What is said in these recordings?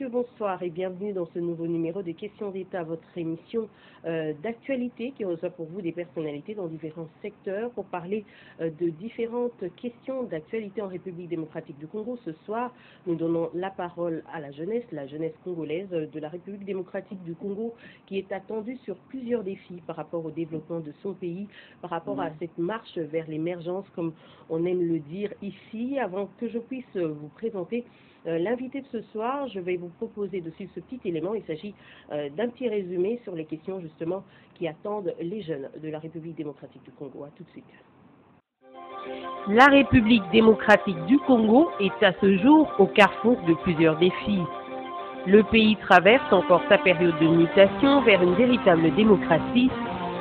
messieurs, bonsoir et bienvenue dans ce nouveau numéro de Questions d'État, votre émission d'actualité qui reçoit pour vous des personnalités dans différents secteurs pour parler de différentes questions d'actualité en République démocratique du Congo. Ce soir, nous donnons la parole à la jeunesse congolaise de la République démocratique du Congo qui est attendue sur plusieurs défis par rapport au développement de son pays, par rapport à cette marche vers l'émergence, comme on aime le dire ici. Avant que je puisse vous présenter l'invité de ce soir, je vais vous proposer de suivre ce petit élément. Il s'agit d'un petit résumé sur les questions justement qui attendent les jeunes de la République démocratique du Congo. À tout de suite. La République démocratique du Congo est à ce jour au carrefour de plusieurs défis. Le pays traverse encore sa période de mutation vers une véritable démocratie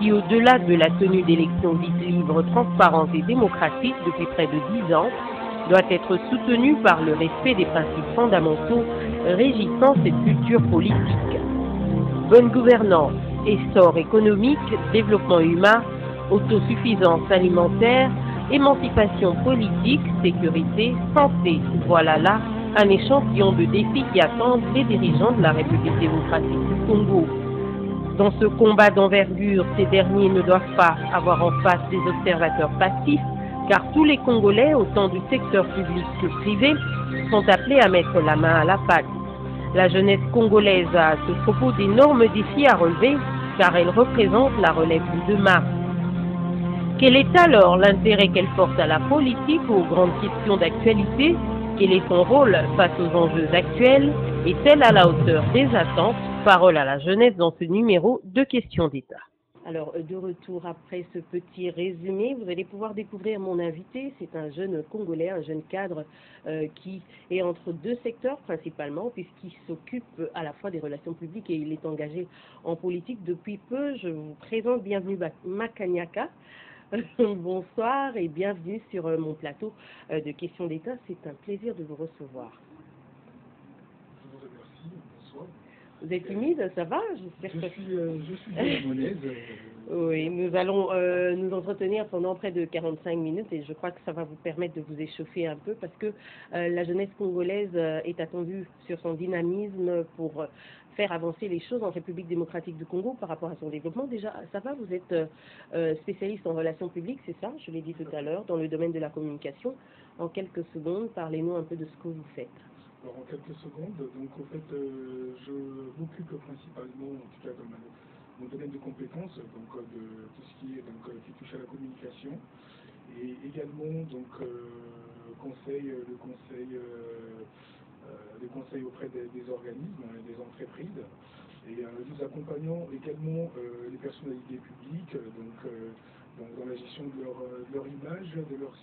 qui, au-delà de la tenue d'élections dites libres, transparentes et démocratiques depuis près de 10 ans, doit être soutenue par le respect des principes fondamentaux régissant cette culture politique. Bonne gouvernance, essor économique, développement humain, autosuffisance alimentaire, émancipation politique, sécurité, santé, voilà là un échantillon de défis qui attendent les dirigeants de la République démocratique du Congo. Dans ce combat d'envergure, ces derniers ne doivent pas avoir en face des observateurs passifs, car tous les Congolais, autant du secteur public que privé, sont appelés à mettre la main à la pâte. La jeunesse congolaise a à ce propos d'énormes défis à relever, car elle représente la relève du demain. Quel est alors l'intérêt qu'elle porte à la politique ou aux grandes questions d'actualité? Quel est son rôle face aux enjeux actuels? Est-elle à la hauteur des attentes? Parole à la jeunesse dans ce numéro de Questions d'État. Alors, de retour après ce petit résumé, vous allez pouvoir découvrir mon invité. C'est un jeune Congolais, un jeune cadre qui est entre deux secteurs principalement, puisqu'il s'occupe à la fois des relations publiques et il est engagé en politique depuis peu. Je vous présente, bienvenue Makanyaka. Bonsoir et bienvenue sur mon plateau de Questions d'État. C'est un plaisir de vous recevoir. Je vous remercie. Bonsoir. Vous êtes timide, ça va? Je suis de Monaise. Oui, nous allons nous entretenir pendant près de 45 minutes et je crois que ça va vous permettre de vous échauffer un peu parce que la jeunesse congolaise est attendue sur son dynamisme pour faire avancer les choses en République démocratique du Congo par rapport à son développement. Déjà, ça va, vous êtes spécialiste en relations publiques, c'est ça? Je l'ai dit tout à l'heure, dans le domaine de la communication. En quelques secondes, parlez-nous un peu de ce que vous faites. Alors, en quelques secondes, donc en fait, je m'occupe principalement, en tout cas dans mon domaine de compétences, donc de tout ce qui est qui touche à la communication, et également donc le conseil auprès des organismes, des entreprises, et nous accompagnons également les personnalités publiques, dans la gestion de leur image, de leur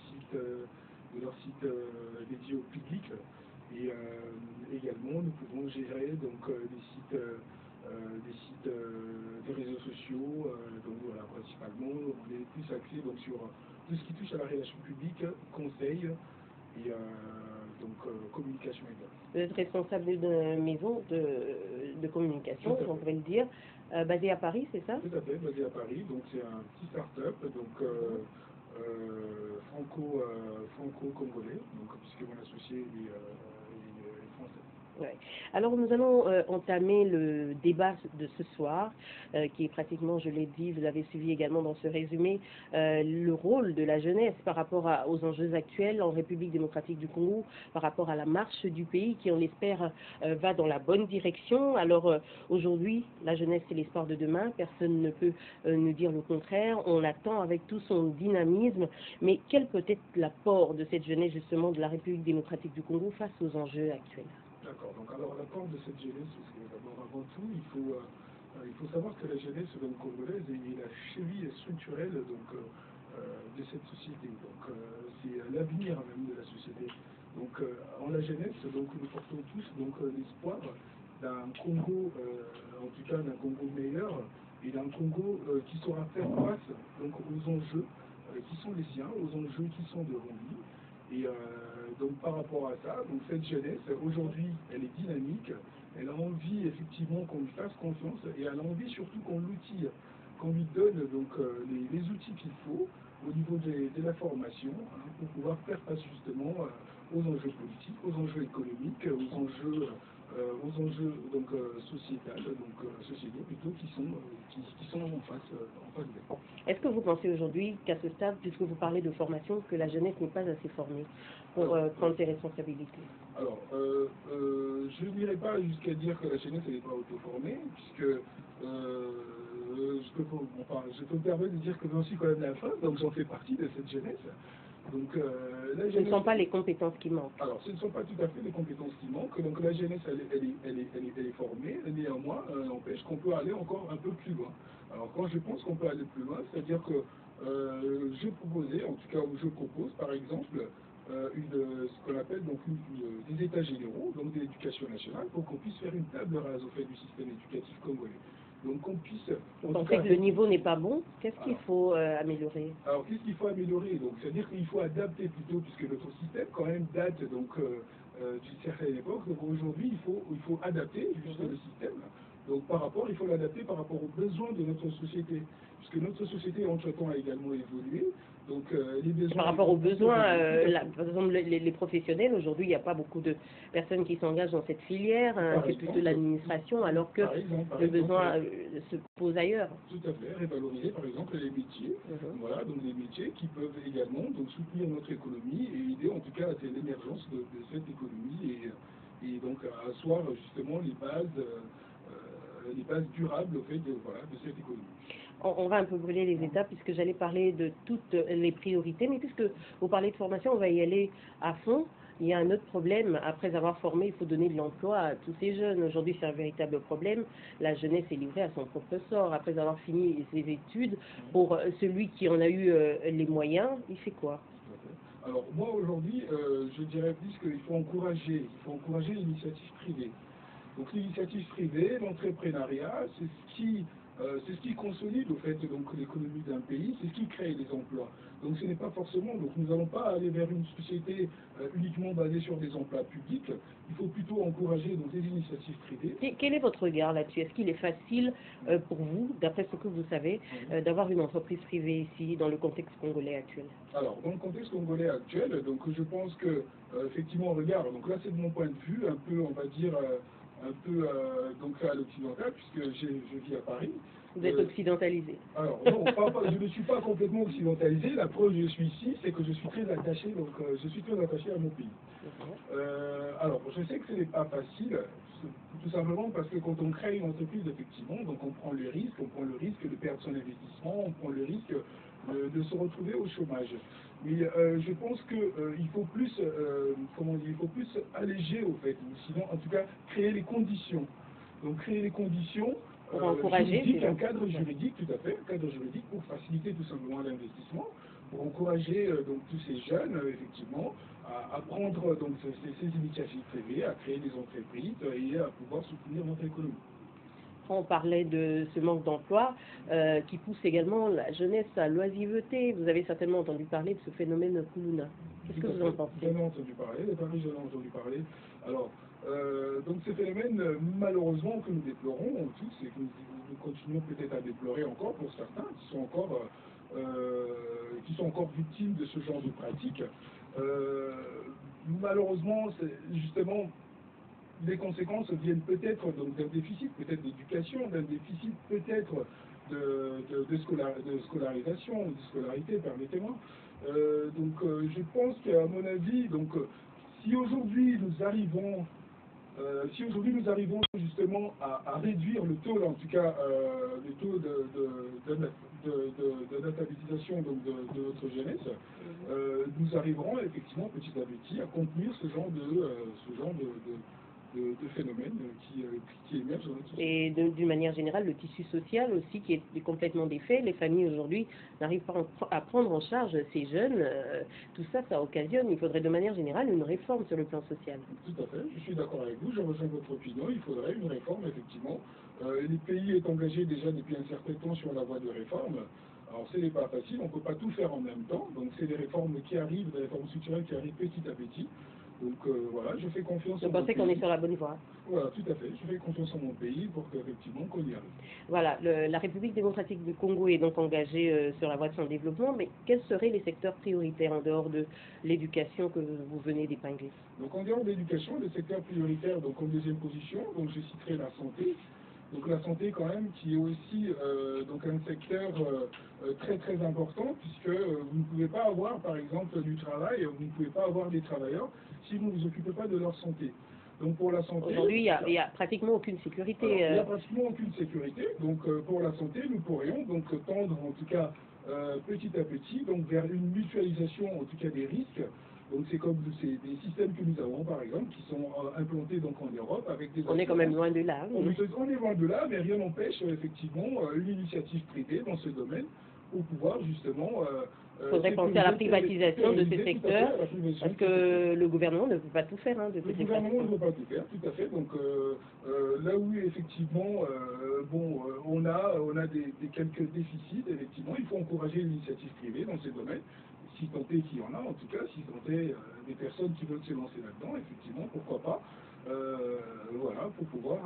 site dédié au public. Et également, nous pouvons gérer donc des sites des réseaux sociaux. Donc voilà, principalement, on est plus axé donc sur tout ce qui touche à la relation publique, conseil et communication également. Vous êtes responsable d'une maison de communication, on pourrait le dire, basée à Paris, c'est ça? Tout à fait, basée à Paris. Donc c'est un petit start-up, donc franco-congolais, donc puisque mon associé est français. Ouais. Alors nous allons entamer le débat de ce soir, qui est pratiquement, je l'ai dit, vous avez suivi également dans ce résumé, le rôle de la jeunesse par rapport aux enjeux actuels en République démocratique du Congo, par rapport à la marche du pays qui, on l'espère, va dans la bonne direction. Alors aujourd'hui, la jeunesse c'est l'espoir de demain, personne ne peut nous dire le contraire, on l'attend avec tout son dynamisme, mais quel peut être l'apport de cette jeunesse justement de la République démocratique du Congo face aux enjeux actuels? D'accord, donc alors l'apport de cette jeunesse, parce que d'abord avant tout, il faut savoir que la jeunesse congolaise est la cheville structurelle de cette société. Donc c'est l'avenir même de la société. Donc en la jeunesse, donc nous portons tous l'espoir d'un Congo, en tout cas d'un Congo meilleur, et d'un Congo qui saura faire face donc aux enjeux qui sont les siens, aux enjeux qui sont devant lui. Et donc par rapport à ça, donc cette jeunesse, aujourd'hui, elle est dynamique, elle a envie effectivement qu'on lui fasse confiance et elle a envie surtout qu'on l'outille, qu'on lui donne donc les outils qu'il faut au niveau de la formation pour pouvoir faire face justement aux enjeux politiques, aux enjeux économiques, aux enjeux aux enjeux donc, sociétaux plutôt qui sont en face d'elle. Est-ce que vous pensez aujourd'hui qu'à ce stade, puisque vous parlez de formation, que la jeunesse n'est pas assez formée pour prendre ses responsabilités? Alors, je ne dirais pas jusqu'à dire que la jeunesse n'est pas auto-formée, puisque je peux me permettre de dire que j'en suis quand même la fin, donc j'en fais partie de cette jeunesse. Donc, la jeunesse, ce ne sont pas les compétences qui manquent. Alors, ce ne sont pas tout à fait les compétences qui manquent. Donc, la jeunesse, elle est formée. Néanmoins, n'empêche qu'on peut aller encore un peu plus loin. Alors, quand je pense qu'on peut aller plus loin, c'est-à-dire que je proposais, en tout cas, je propose, par exemple, ce qu'on appelle donc des états généraux, donc de l'éducation nationale, pour qu'on puisse faire une table rase au fait du système éducatif congolais. Donc qu'on puisse... Vous pensez que le niveau n'est pas bon? Qu'est-ce qu'il faut améliorer? Alors qu'est-ce qu'il faut améliorer? Donc c'est-à-dire qu'il faut adapter plutôt, puisque notre système quand même date donc d'une certaine époque. Donc aujourd'hui il faut adapter juste le système. Donc il faut l'adapter par rapport aux besoins de notre société, puisque notre société entre-temps a également évolué. Donc, les besoins, par rapport aux besoins, par exemple les professionnels, aujourd'hui il n'y a pas beaucoup de personnes qui s'engagent dans cette filière, hein, c'est plutôt l'administration, alors que le besoin se pose ailleurs. Tout à fait, révaloriser par exemple les métiers, voilà, donc des métiers qui peuvent également donc, soutenir notre économie et aider en tout cas à l'émergence de cette économie et donc à asseoir justement les bases durables au fait de cette économie. On va un peu brûler les étapes puisque j'allais parler de toutes les priorités, mais puisque vous parlez de formation, on va y aller à fond. Il y a un autre problème, après avoir formé, il faut donner de l'emploi à tous ces jeunes. Aujourd'hui, c'est un véritable problème. La jeunesse est livrée à son propre sort. Après avoir fini ses études, pour celui qui en a eu les moyens, il fait quoi? Alors moi aujourd'hui, je dirais plus qu'il faut encourager l'initiative privée. Donc l'initiative privée, l'entrepreneuriat, c'est ce qui consolide au fait donc l'économie d'un pays, c'est ce qui crée les emplois. Donc ce n'est pas forcément, donc nous n'allons pas aller vers une société uniquement basée sur des emplois publics, il faut plutôt encourager donc des initiatives privées. Quel est votre regard là-dessus? Est-ce qu'il est facile pour vous, d'après ce que vous savez, d'avoir une entreprise privée ici, dans le contexte congolais actuel? Alors, dans le contexte congolais actuel, donc je pense que, effectivement, regarde, donc là c'est de mon point de vue, un peu, on va dire, donc à l'occidental, puisque je vis à Paris. Vous êtes occidentalisé? Alors non, je ne suis pas complètement occidentalisé. La preuve je suis ici, c'est que je suis très attaché, à mon pays. Alors, je sais que ce n'est pas facile, tout simplement parce que quand on crée une entreprise, effectivement, donc on prend le risque de perdre son investissement, on prend le risque de se retrouver au chômage. Mais je pense qu'il faut plus, il faut plus alléger au fait, ou sinon, en tout cas, créer les conditions. Donc créer les conditions pour encourager un cadre juridique, tout à fait, un cadre juridique pour faciliter tout simplement l'investissement, pour encourager donc tous ces jeunes, effectivement, à prendre donc ces initiatives privées, à créer des entreprises et à pouvoir soutenir notre économie. On parlait de ce manque d'emploi qui pousse également la jeunesse à l'oisiveté. Vous avez certainement entendu parler de ce phénomène Kuluna. Qu'est-ce que vous en pensez? J'en ai entendu parler, les Paris, j'en ai entendu parler. Alors, donc ce phénomène, malheureusement, que nous déplorons tous et que nous continuons peut-être à déplorer encore pour certains qui sont encore victimes de ce genre de pratiques. Malheureusement, justement, les conséquences viennent peut-être d'un déficit, peut-être d'éducation, d'un déficit peut-être de scolarisation, de scolarité, permettez-moi. Je pense qu'à mon avis, si aujourd'hui nous arrivons justement à réduire le taux, en tout cas le taux de natalisation de notre jeunesse, nous arriverons effectivement petit à petit à contenir ce genre de phénomènes qui émergent dans notre société. Et d'une manière générale, le tissu social aussi qui est complètement défait. Les familles aujourd'hui n'arrivent pas à prendre en charge ces jeunes. Tout ça, ça occasionne. Il faudrait de manière générale une réforme sur le plan social. Tout à fait, je suis d'accord avec vous, je rejoins votre opinion. Il faudrait une réforme, effectivement. Le pays est engagé déjà depuis un certain temps sur la voie de réforme. Alors ce n'est pas facile, on ne peut pas tout faire en même temps. Donc c'est des réformes qui arrivent, des réformes structurelles qui arrivent petit à petit. Donc voilà, je fais confiance Vous en mon pensez qu'on pays. est sur la bonne voie? Voilà, tout à fait. Je fais confiance en mon pays pour qu'effectivement qu'on y arrive. Voilà, la République démocratique du Congo est donc engagée sur la voie de son développement, mais quels seraient les secteurs prioritaires en dehors de l'éducation que vous venez d'épingler? Donc en dehors de l'éducation, les secteurs prioritaires, donc en deuxième position, donc je citerai la santé. Donc la santé quand même qui est aussi donc un secteur très très important puisque vous ne pouvez pas avoir par exemple du travail, vous ne pouvez pas avoir des travailleurs si vous ne vous occupez pas de leur santé. Donc pour la santé... Aujourd'hui, il y a pratiquement aucune sécurité. Il n'y a pratiquement aucune sécurité. Donc pour la santé, nous pourrions donc tendre en tout cas petit à petit donc vers une mutualisation en tout cas des risques. Donc c'est comme des systèmes que nous avons par exemple qui sont implantés donc en Europe avec des... On est quand même loin de là. On est loin de là, mais rien n'empêche effectivement une initiative privée dans ce domaine pour pouvoir justement... Il faudrait penser à la privatisation de ces secteurs, parce que le gouvernement ne peut pas tout faire. De le gouvernement ne peut pas tout faire, tout à fait. Donc là où effectivement, on a quelques déficits, effectivement, il faut encourager l'initiative privée dans ces domaines. Si tant est qu'il y en a, en tout cas, si tant est des personnes qui veulent se lancer là-dedans, effectivement, pourquoi pas. Voilà, pour pouvoir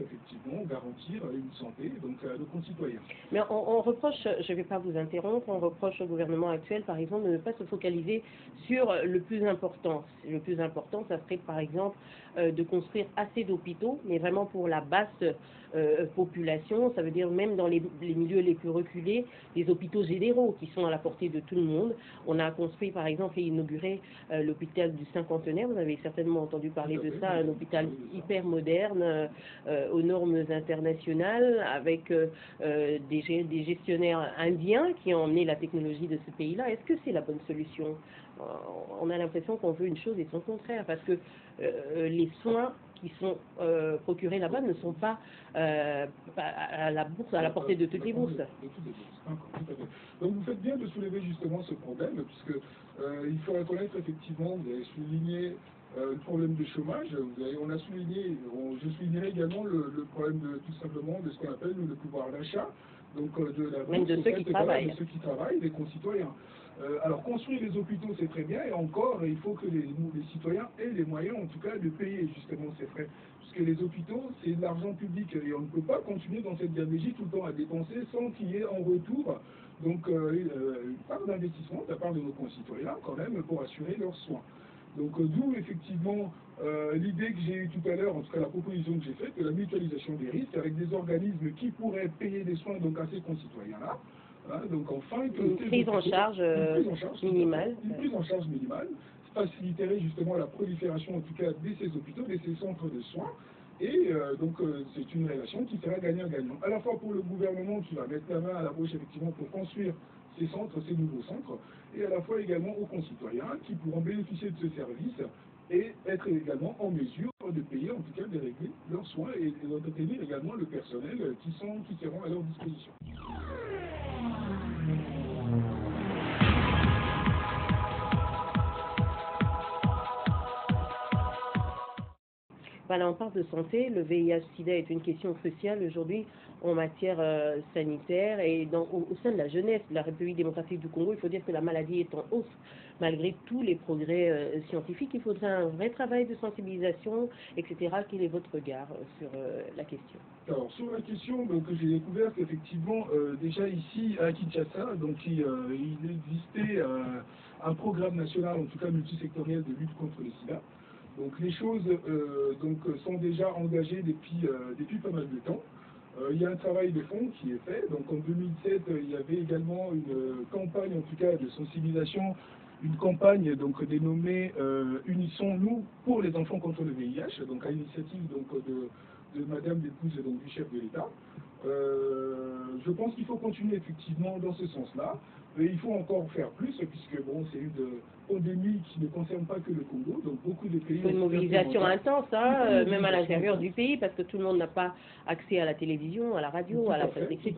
effectivement garantir une santé donc à nos concitoyens. Mais on reproche, je ne vais pas vous interrompre, on reproche au gouvernement actuel, par exemple, de ne pas se focaliser sur le plus important. Le plus important, ça serait par exemple de construire assez d'hôpitaux, mais vraiment pour la basse population, ça veut dire même dans les milieux les plus reculés, des hôpitaux généraux qui sont à la portée de tout le monde. On a construit par exemple et inauguré l'hôpital du Cinquantenaire, vous avez certainement entendu parler de ça, un hôpital hyper moderne, aux normes internationales, avec des gestionnaires indiens qui ont emmené la technologie de ce pays-là. Est-ce que c'est la bonne solution? On a l'impression qu'on veut une chose et son contraire, parce que les soins qui sont procurés là-bas ne sont pas à la bourse, à la portée de toutes les bourses. Donc vous faites bien de soulever justement ce problème, puisque il faut reconnaître effectivement, vous avez souligné le problème de chômage, on a souligné, je soulignerai également le problème tout simplement de ce qu'on appelle le pouvoir d'achat, donc de la même de ceux qui travaillent. De ceux qui travaillent, des concitoyens. Alors construire les hôpitaux c'est très bien, et encore il faut que les citoyens aient les moyens en tout cas de payer justement ces frais, puisque les hôpitaux c'est de l'argent public et on ne peut pas continuer dans cette gabegie tout le temps à dépenser sans qu'il y ait en retour donc une part d'investissement de la part de nos concitoyens quand même pour assurer leurs soins. Donc d'où effectivement l'idée que j'ai eue tout à l'heure, en tout cas la proposition que j'ai faite, de la mutualisation des risques avec des organismes qui pourraient payer des soins donc à ces concitoyens-là. Hein, donc enfin une prise en charge minimale. Une prise en charge minimale faciliterait justement la prolifération en tout cas de ces hôpitaux, de ces centres de soins. Et donc c'est une relation qui sera gagnant-gagnant. À la fois pour le gouvernement qui va mettre la main à la poche effectivement pour construire ces centres, ces nouveaux centres, et à la fois également aux concitoyens qui pourront bénéficier de ce service et être également en mesure de payer, en tout cas de régler leurs soins et d'entretenir également le personnel qui seront à leur disposition. Voilà, on parle de santé. Le VIH-Sida est une question cruciale aujourd'hui en matière sanitaire et au sein de la jeunesse de la République démocratique du Congo. Il faut dire que la maladie est en hausse malgré tous les progrès scientifiques. Il faudrait un vrai travail de sensibilisation, etc. Quel est votre regard sur la question? Alors sur la question, donc j'ai découvert qu'effectivement déjà ici à Kinshasa, donc il existait un programme national, en tout cas multisectoriel de lutte contre le sida. Donc les choses sont déjà engagées depuis pas mal de temps. Il y a un travail de fond qui est fait. Donc en 2007, il y avait également une campagne, en tout cas de sensibilisation, une campagne donc dénommée Unissons-nous pour les enfants contre le VIH, donc à l'initiative de Madame l'épouse du chef de l'État. Je pense qu'il faut continuer effectivement dans ce sens-là. Mais il faut encore faire plus, puisque bon, c'est une pandémie qui ne concerne pas que le Congo, donc beaucoup de pays... Il faut une mobilisation intense, même à l'intérieur du pays, parce que tout le monde n'a pas accès à la télévision, à la radio, à la presse écrite.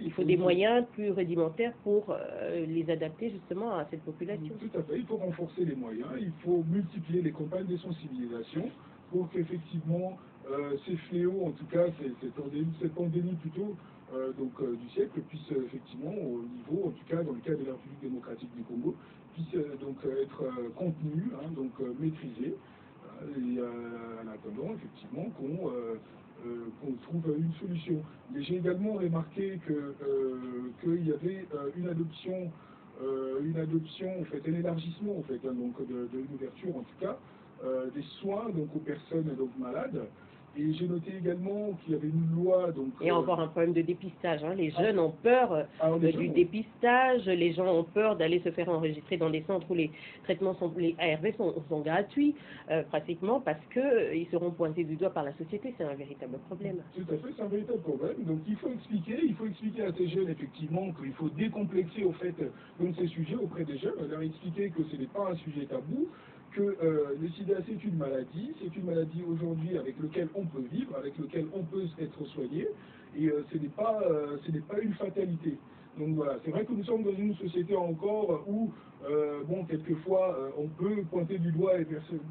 Il faut des moyens plus rudimentaires pour les adapter justement à cette population. Tout à fait, il faut renforcer les moyens, il faut multiplier les campagnes de sensibilisation pour qu'effectivement ces fléaux, en tout cas cette pandémie plutôt, du siècle puisse effectivement au niveau, en tout cas dans le cas de la République démocratique du Congo, puisse donc être contenu, hein, donc maîtrisé, et en attendant effectivement qu'on trouve une solution. Mais j'ai également remarqué qu'il y avait une adoption, en fait, un élargissement en fait, hein, donc de l'ouverture en tout cas des soins donc aux personnes donc malades. Et j'ai noté également qu'il y avait une loi donc. Et encore un problème de dépistage. Hein. Les jeunes ont peur du dépistage. Les gens ont peur d'aller se faire enregistrer dans des centres où les traitements les ARV sont gratuits pratiquement parce que ils seront pointés du doigt par la société. C'est un véritable problème. Tout à fait, c'est un véritable problème. Donc il faut expliquer à ces jeunes effectivement qu'il faut décomplexer au fait donc ces sujets auprès des jeunes, leur expliquer que ce n'est pas un sujet tabou, que le sida c'est une maladie aujourd'hui avec laquelle on peut vivre, avec laquelle on peut être soigné, et ce n'est pas une fatalité. Donc voilà, c'est vrai que nous sommes dans une société encore où, bon, quelquefois, on peut pointer du doigt et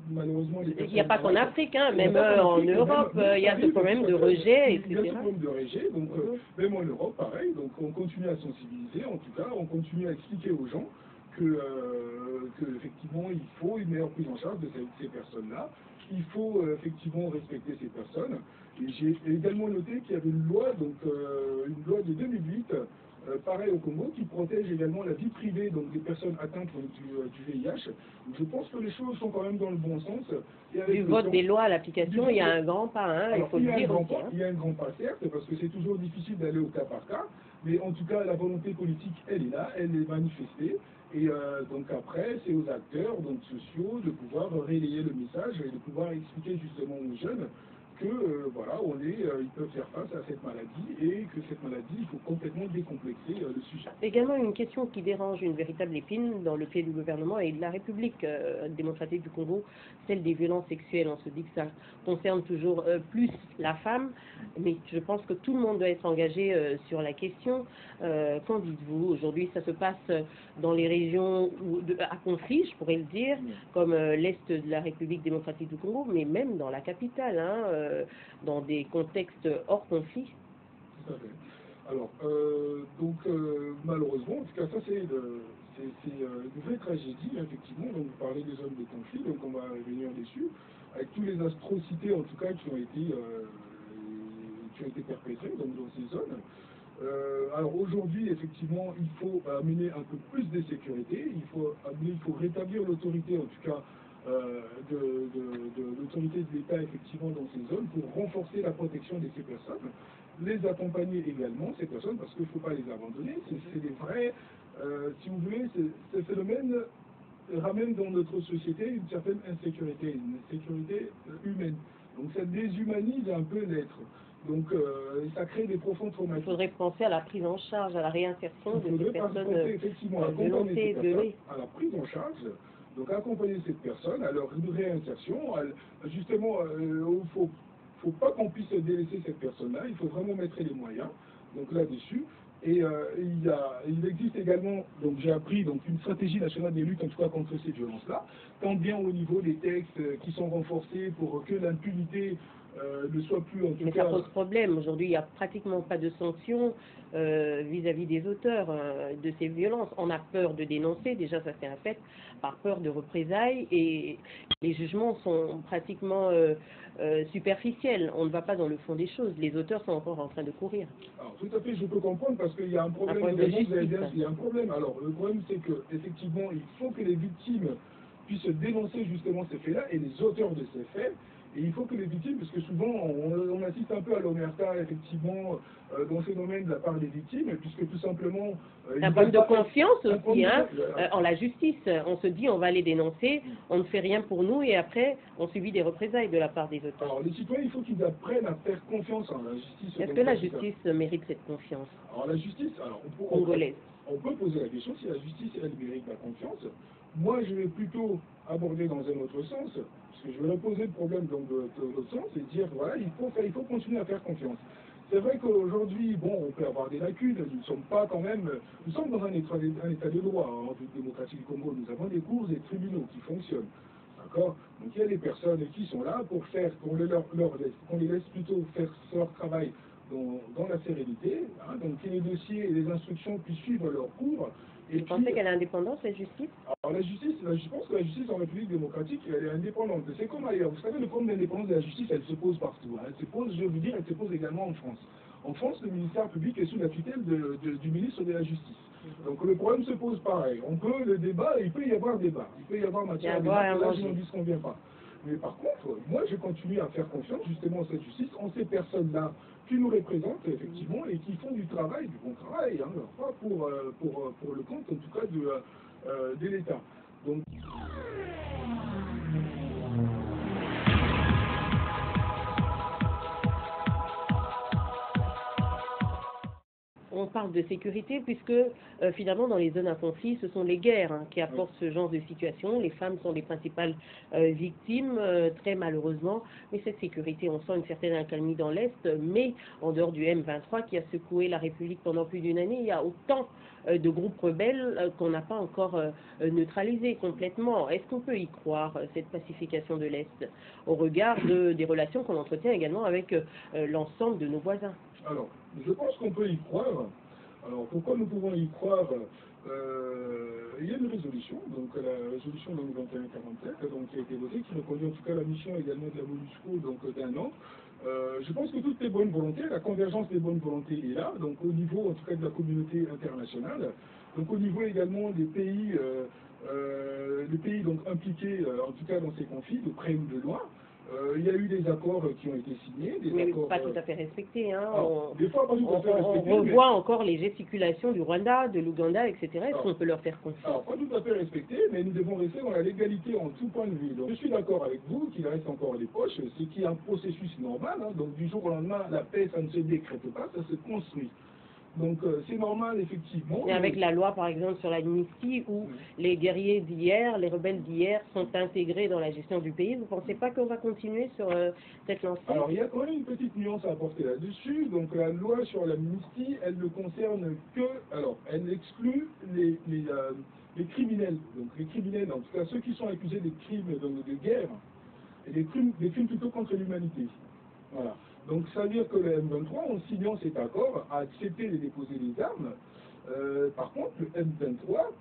malheureusement les personnes. Il n'y a pas qu'en Afrique, hein, même en Europe, il y a ce problème de rejet, etc. Il y a ce problème de rejet, donc même en Europe, pareil, donc on continue à sensibiliser, en tout cas, on continue à expliquer aux gens que effectivement il faut une meilleure prise en charge de ces personnes-là, il faut effectivement respecter ces personnes. Et j'ai également noté qu'il y avait une loi, donc une loi de 2008, pareil au Congo, qui protège également la vie privée donc des personnes atteintes du VIH. Donc, je pense que les choses sont quand même dans le bon sens. Et avec du vote des lois à l'application, il y a un grand pas, hein, il faut le dire aussi. Il y a un grand pas, certes, parce que c'est toujours difficile d'aller au cas par cas, mais en tout cas, la volonté politique, elle est là, elle est manifestée. Et donc après, c'est aux acteurs donc, sociaux de pouvoir relayer le message et de pouvoir expliquer justement aux jeunes que voilà, ils peuvent faire face à cette maladie et que cette maladie, il faut complètement décomplexer le sujet. Également une question qui dérange une véritable épine dans le pied du gouvernement et de la République démocratique du Congo, celle des violences sexuelles. On se dit que ça concerne toujours plus la femme, mais je pense que tout le monde doit être engagé sur la question. Qu'en dites-vous? Aujourd'hui, ça se passe dans les régions à conflit, je pourrais le dire, comme l'Est de la République démocratique du Congo, mais même dans la capitale, hein, dans des contextes hors conflit. Tout à fait. Alors, malheureusement, en tout cas, ça c'est une vraie tragédie, effectivement. Donc, vous parlez des zones de conflit, donc on va revenir dessus, avec tous les atrocités, en tout cas, qui ont été perpétrées donc, dans ces zones. Alors aujourd'hui, effectivement, il faut amener un peu plus de sécurité, il faut rétablir l'autorité, en tout cas, de l'autorité de l'État, effectivement, dans ces zones, pour renforcer la protection de ces personnes, les accompagner également, ces personnes, parce qu'il ne faut pas les abandonner, c'est des vrais, si vous voulez, ce phénomène ramène dans notre société une certaine insécurité, une insécurité humaine. Donc ça déshumanise un peu l'être. Donc ça crée des profonds traumatismes. Il faudrait penser à la prise en charge, à la réinsertion de ces personnes effectivement à la prise en charge, donc accompagner cette personne à leur réinsertion. Justement, il ne faut pas qu'on puisse délaisser cette personne-là, il faut vraiment mettre les moyens donc là-dessus. Et il existe également, donc j'ai appris donc une stratégie nationale de lutte en tout cas contre ces violences-là, tant bien au niveau des textes qui sont renforcés pour que l'impunité ne soit plus en tout Mais cas... ça pose problème. Aujourd'hui, il n'y a pratiquement pas de sanctions vis-à-vis des auteurs de ces violences. On a peur de dénoncer, déjà ça c'est un fait, par peur de représailles, et les jugements sont pratiquement superficiels. On ne va pas dans le fond des choses. Les auteurs sont encore en train de courir. Alors tout à fait, je peux comprendre, parce qu'il y a un problème de justice. Il y a un problème. Alors le problème c'est que effectivement, il faut que les victimes puissent dénoncer justement ces faits-là et les auteurs de ces faits. Et il faut que les victimes, parce que souvent on assiste un peu à l'omerta, effectivement, dans ces domaines de la part des victimes, puisque tout simplement... C'est un problème de confiance aussi, hein, en la justice. On se dit on va les dénoncer, on ne fait rien pour nous, et après on subit des représailles de la part des auteurs. Alors les citoyens, il faut qu'ils apprennent à faire confiance en la justice. Est-ce que la justice mérite cette confiance? Alors la justice, congolaise. On peut poser la question si la justice, elle mérite la confiance. Moi, je vais plutôt aborder dans un autre sens, parce que je vais reposer le problème dans l'autre sens et dire, voilà, il faut continuer à faire confiance. C'est vrai qu'aujourd'hui, bon, on peut avoir des lacunes, nous ne sommes pas quand même, nous sommes dans un état de droit, en démocratie du Congo, nous avons des cours et tribunaux qui fonctionnent. D'accord? Donc il y a des personnes qui sont là pour faire, qu'on les laisse plutôt faire leur travail dans la sérénité, hein, donc que les dossiers et les instructions puissent suivre leur cours, Vous pensez qu'elle est indépendante, la justice? Alors la justice, je pense que la justice en République démocratique, elle est indépendante. C'est comme ailleurs. Vous savez, le problème d'indépendance de la justice, elle se pose partout. Elle se pose, je veux dire, elle se pose également en France. En France, le ministère public est sous la tutelle du ministre de la Justice. Donc le problème se pose pareil. On peut, le débat, il peut y avoir débat. Il peut y avoir matière à débat, là je n'en dis ce qu'on vient pas. Mais par contre, moi je continue à faire confiance justement à cette justice, en ces personnes-là qui nous représentent effectivement et qui font du travail, du bon travail, hein, pas pour le compte en tout cas de l'État. Donc, on parle de sécurité puisque finalement dans les zones à conflit, ce sont les guerres qui apportent ce genre de situation. Les femmes sont les principales victimes, très malheureusement. Mais cette sécurité, on sent une certaine accalmie dans l'Est. Mais en dehors du M23 qui a secoué la République pendant plus d'une année, il y a autant de groupes rebelles qu'on n'a pas encore neutralisés complètement. Est-ce qu'on peut y croire, cette pacification de l'Est, au regard des relations qu'on entretient également avec l'ensemble de nos voisins? Alors, je pense qu'on peut y croire. Alors, pourquoi nous pouvons y croire? Il y a une résolution, donc la résolution 2147, donc, qui a été votée, qui reconduit en tout cas la mission également de la MONUSCO, donc d'1 an. Je pense que toutes les bonnes volontés, la convergence des bonnes volontés est là, donc au niveau en tout cas de la communauté internationale, donc au niveau également des pays donc, impliqués en tout cas dans ces conflits, de près ou de loin. Il y a eu des accords qui ont été signés. Mais pas tout à fait respectés. Hein. Des fois, pas tout à fait respectés. On revoit encore les gesticulations du Rwanda, de l'Ouganda, etc. Est-ce qu'on peut leur faire confiance? Alors, pas tout à fait respectés, mais nous devons rester dans la légalité en tout point de vue. Donc, je suis d'accord avec vous qu'il reste encore les poches, c'est qu'il y a un processus normal. Hein, donc, du jour au lendemain, la paix, ça ne se décrète pas, ça se construit. Donc c'est normal, effectivement. Et avec la loi, par exemple, sur l'amnistie, où les guerriers d'hier, les rebelles d'hier sont intégrés dans la gestion du pays, vous ne pensez pas qu'on va continuer sur cette lancée? Alors, il y a quand même une petite nuance à apporter là-dessus. Donc la loi sur l'amnistie, elle ne concerne que... Alors, elle exclut les criminels. Donc les criminels, en tout cas ceux qui sont accusés des crimes de guerre, et des crimes plutôt contre l'humanité. Voilà. Donc ça veut dire que le M23, en signant cet accord, a accepté de déposer les armes. Par contre, le M23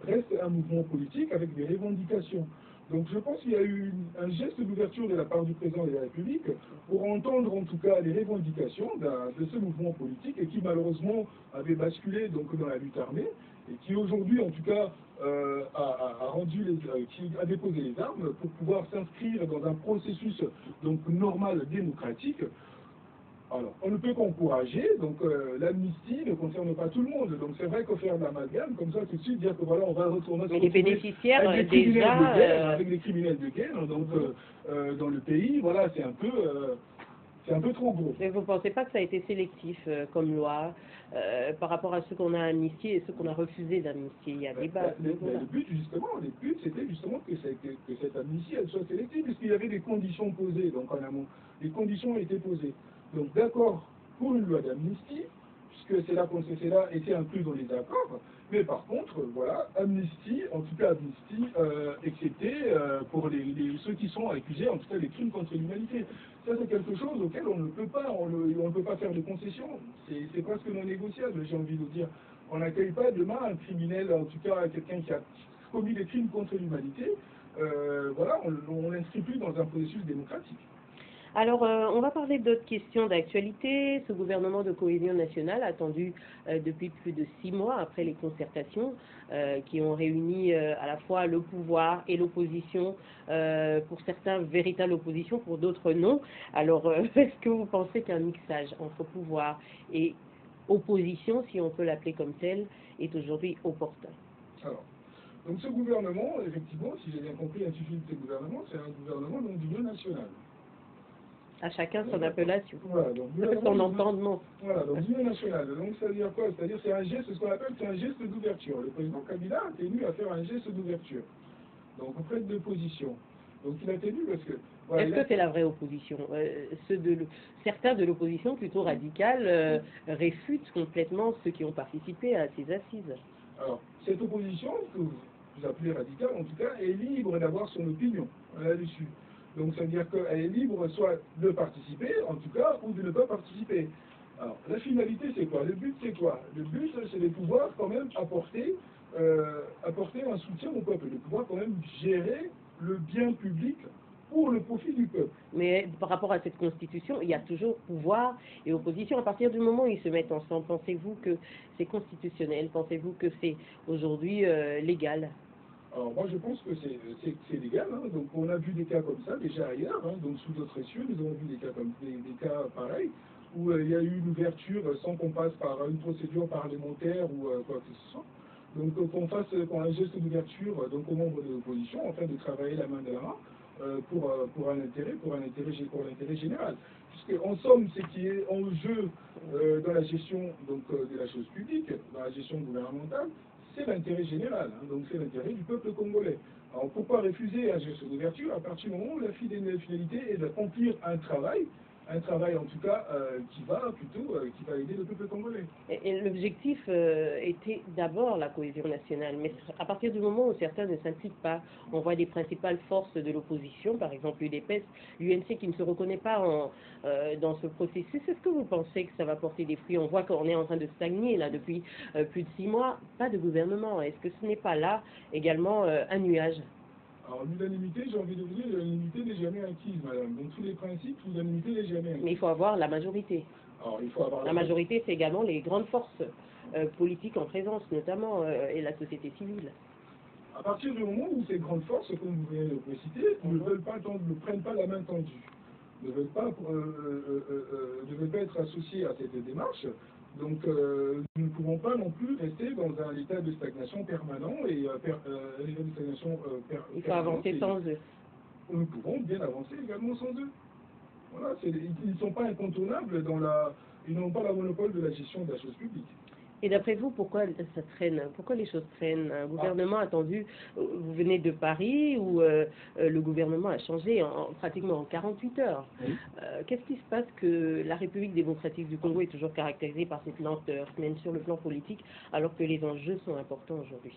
reste un mouvement politique avec des revendications. Donc je pense qu'il y a eu un geste d'ouverture de la part du président de la République pour entendre en tout cas les revendications de ce mouvement politique et qui malheureusement avait basculé donc dans la lutte armée et qui aujourd'hui en tout cas qui a déposé les armes pour pouvoir s'inscrire dans un processus donc normal démocratique. Alors, on ne peut qu'encourager, donc l'amnistie ne concerne pas tout le monde, donc c'est vrai qu'au faire de l'amalgame, comme ça tout de suite dire que voilà, on va retourner mais les bénéficiaires avec des déjà de guerre, avec des criminels de guerre, donc dans le pays, voilà, c'est un peu trop gros. Mais vous ne pensez pas que ça a été sélectif comme loi par rapport à ceux qu'on a amnistiés et ceux qu'on a refusé d'amnistier? Il y a débat. Le but, c'était justement que cette amnistie elle soit sélective, puisqu'il y avait des conditions posées, donc en amont. Les conditions ont été posées. Donc d'accord pour une loi d'amnistie, puisque c'est là qu'on s'est là et c'est inclus dans les accords, mais par contre, voilà, amnistie, en tout cas amnistie, excepté pour ceux qui sont accusés, en tout cas des crimes contre l'humanité. Ça c'est quelque chose auquel on ne peut pas faire de concession. C'est presque non négociable, j'ai envie de dire. On n'accueille pas demain un criminel, en tout cas quelqu'un qui a commis des crimes contre l'humanité, voilà, on l'inscrit plus dans un processus démocratique. Alors, on va parler d'autres questions d'actualité. Ce gouvernement de cohésion nationale, attendu depuis plus de 6 mois après les concertations qui ont réuni à la fois le pouvoir et l'opposition, pour certains véritable opposition, pour d'autres non. Alors, est-ce que vous pensez qu'un mixage entre pouvoir et opposition, si on peut l'appeler comme tel, est aujourd'hui opportun? Alors, donc ce gouvernement, effectivement, si j'ai bien compris l'intitulé de ce gouvernement, c'est un gouvernement d'union nationale. À chacun son appellation, voilà, donc, son entendement. Voilà, donc l'union nationale. Donc ça veut dire quoi? C'est-à-dire c'est un geste, ce qu'on appelle un geste d'ouverture. Le président Kabila a tenu à faire un geste d'ouverture. Donc auprès de l'opposition. Donc il a tenu parce que... Voilà, est-ce que c'est la vraie opposition? Certains de l'opposition plutôt radicale réfutent complètement ceux qui ont participé à ces assises. Alors, cette opposition, que vous appelez radicale en tout cas, est libre d'avoir son opinion là-dessus. Donc ça veut dire qu'elle est libre soit de participer, en tout cas, ou de ne pas participer. Alors, la finalité, c'est quoi? Le but, c'est quoi? Le but, c'est de pouvoir quand même apporter un soutien au peuple, de pouvoir quand même gérer le bien public pour le profit du peuple. Mais par rapport à cette constitution, il y a toujours pouvoir et opposition. À partir du moment où ils se mettent ensemble, pensez-vous que c'est constitutionnel? Pensez-vous que c'est aujourd'hui légal? Alors moi je pense que c'est légal, hein. Donc on a vu des cas comme ça déjà ailleurs, hein. Donc sous d'autres cieux, nous avons vu des cas des cas pareils, où il y a eu une ouverture sans qu'on passe par une procédure parlementaire ou quoi que ce soit. Donc qu'on fasse un geste d'ouverture donc aux membres de l'opposition, afin de travailler la main de la main pour l'intérêt général. Puisque en somme, ce qui est en jeu dans la gestion donc, de la chose publique, dans la gestion gouvernementale, c'est l'intérêt général, hein. Donc c'est l'intérêt du peuple congolais. Alors pourquoi refuser un geste d'ouverture à partir du moment où la finalité est d'accomplir un travail en tout cas qui va aider le peuple congolais. Et l'objectif était d'abord la cohésion nationale, mais à partir du moment où certains ne s'impliquent pas, on voit des principales forces de l'opposition, par exemple l'UDPS, l'UNC qui ne se reconnaît pas dans ce processus. Est-ce que vous pensez que ça va porter des fruits? On voit qu'on est en train de stagner là depuis plus de 6 mois, pas de gouvernement. Est-ce que ce n'est pas là également un nuage? Alors l'unanimité, j'ai envie de vous dire, l'unanimité n'est jamais acquise, madame. Donc tous les principes, l'unanimité n'est jamais acquise. Mais il faut avoir la majorité. Alors il faut avoir la majorité, c'est également les grandes forces politiques en présence, notamment, et la société civile. À partir du moment où ces grandes forces, comme vous venez de le préciser, ne prennent pas la main tendue, ne veulent pas être associés à cette démarche, donc nous ne pouvons pas non plus rester dans un état de stagnation permanent et il faut avancer sans eux. Nous pouvons bien avancer également sans eux. Voilà, ils ne sont pas incontournables ils n'ont pas la monopole de la gestion de la chose publique. Et d'après vous, pourquoi ça traîne? Pourquoi les choses traînent? Un gouvernement attendu, vous venez de Paris, où le gouvernement a changé pratiquement en 48 heures. Oui. Qu'est-ce qui se passe que la République démocratique du Congo est toujours caractérisée par cette lenteur, même sur le plan politique, alors que les enjeux sont importants aujourd'hui?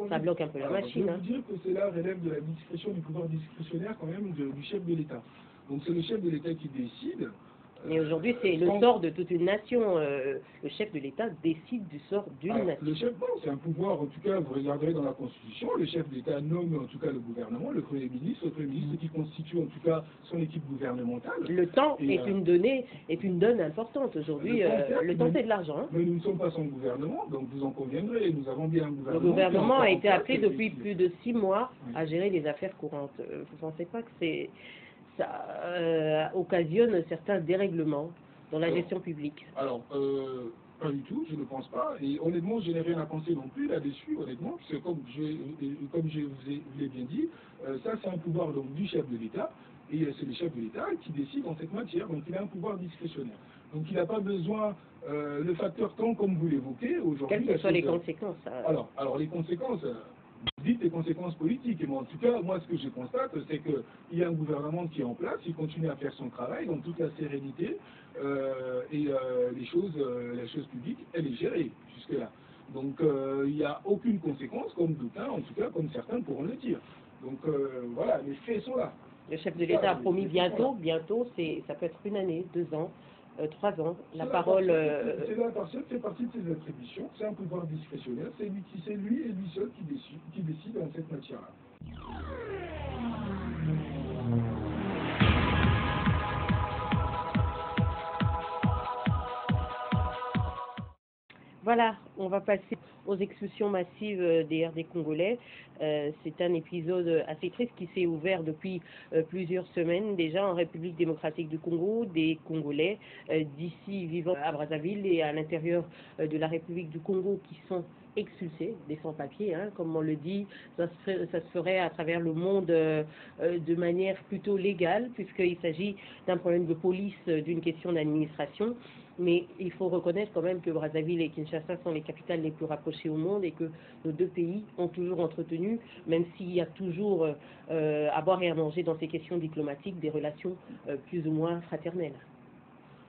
Ça bloque un peu la machine. Je veux dire que cela relève de la discrétion, du pouvoir discrétionnaire quand même du chef de l'État. Donc c'est le chef de l'État qui décide. Mais aujourd'hui, c'est le sort de toute une nation. Le chef de l'État décide du sort d'une nation. Le chef, non, c'est un pouvoir, en tout cas, vous regarderez dans la Constitution, le chef d'État nomme en tout cas le gouvernement, le Premier ministre qui constitue en tout cas son équipe gouvernementale. Le temps est une donne importante aujourd'hui. Le temps, c'est de l'argent. Hein. Mais nous ne sommes pas son gouvernement, donc vous en conviendrez, nous avons bien un gouvernement. Le gouvernement a été appelé depuis plus de 6 mois à gérer les affaires courantes. Vous ne pensez pas que ça occasionne certains dérèglements dans la gestion publique? Alors, pas du tout, je ne pense pas. Et honnêtement, je n'ai rien à penser non plus là-dessus, honnêtement, parce que comme je vous l'ai bien dit, ça c'est un pouvoir donc, du chef de l'État, et c'est le chef de l'État qui décide en cette matière, donc il a un pouvoir discrétionnaire. Donc il n'a pas besoin, le facteur temps, comme vous l'évoquez, aujourd'hui... Quelles que soient les conséquences? Alors les conséquences... dites les conséquences politiques, mais en tout cas, moi ce que je constate, c'est qu'il y a un gouvernement qui est en place, il continue à faire son travail dans toute la sérénité, et la chose publique, elle est gérée jusque-là. Donc il n'y a aucune conséquence, comme d'aucuns, en tout cas comme certains pourront le dire. Donc voilà, les faits sont là. Le chef de l'État a promis bientôt, ça peut être 1 année, 2 ans, 3 ans, la parole... C'est fait partie de ses attributions, c'est un pouvoir discrétionnaire, c'est lui et lui seul qui décide en cette matière-là. Voilà, on va passer aux expulsions massives des RD congolais. C'est un épisode assez triste qui s'est ouvert depuis plusieurs semaines déjà en République démocratique du Congo. Des Congolais d'ici vivant à Brazzaville et à l'intérieur de la République du Congo qui sont expulsés, des sans-papiers, hein, comme on le dit, ça se ferait à travers le monde de manière plutôt légale, puisqu'il s'agit d'un problème de police, d'une question d'administration. Mais il faut reconnaître quand même que Brazzaville et Kinshasa sont les capitales les plus rapprochées au monde et que nos deux pays ont toujours entretenu, même s'il y a toujours à boire et à manger dans ces questions diplomatiques, des relations plus ou moins fraternelles.